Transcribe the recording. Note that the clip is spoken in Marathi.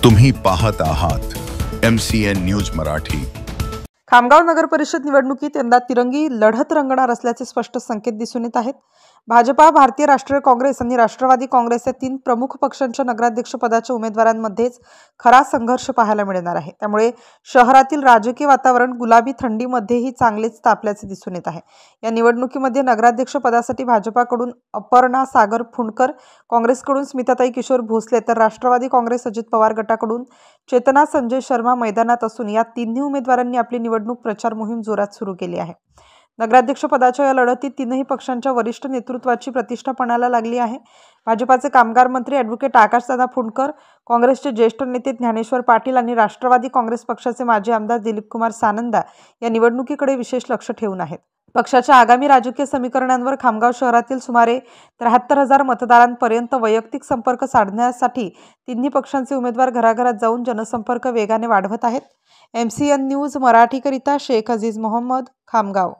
तुम्ही पाहत आहात MCN न्यूज मराठी। खामगाव नगर परिषद निवडणुकीत यंदा तिरंगी लढत रंगणार असल्याचे स्पष्ट संकेत दिसून येत आहेत। भाजपा, भारतीय राष्ट्रीय काँग्रेस आणि राष्ट्रवादी काँग्रेस या तीन प्रमुख पक्षांच्या नगराध्यक्ष पदाच्या उमेदवारांमध्येच खरा संघर्ष पाहायला मिळणार आहे। त्यामुळे शहरातील राजकीय वातावरण गुलाबी थंडीमध्येही चांगलेच तापल्याचे दिसून येत आहे। या निवडणुकीमध्ये नगराध्यक्ष पदासाठी भाजपाकडून अपर्णा सागर फुंडकर, काँग्रेसकडून स्मिताताई किशोर भोसले तर राष्ट्रवादी काँग्रेस अजित पवार गटाकडून चेतना संजय शर्मा मैदानात असून या तिन्ही उमेदवारांनी आपली निवडणूक प्रचार मोहीम जोरात सुरू केली आहे। नगराध्यक्ष पदाच्या या लढतीत तीनही पक्षांच्या वरिष्ठ नेतृत्वाची प्रतिष्ठा पणाला लागली आहे। भाजपाचे कामगार मंत्री ॲडव्होकेट आकाशदादा फुंडकर, काँग्रेसचे ज्येष्ठ नेते ज्ञानेश्वर पाटील आणि राष्ट्रवादी काँग्रेस पक्षाचे माजी आमदार दिलीप कुमार सानंदा या निवडणुकीकडे विशेष लक्ष ठेवून आहेत। पक्षाच्या आगामी राजकीय समीकरणांवर खामगाव शहरातील सुमारे 73,000 मतदारांपर्यंत वैयक्तिक संपर्क साधण्यासाठी तिन्ही पक्षांचे उमेदवार घराघरात जाऊन जनसंपर्क वेगाने वाढवत आहेत। MCN न्यूज मराठीकरिता शेख अजीज मोहम्मद, खामगाव।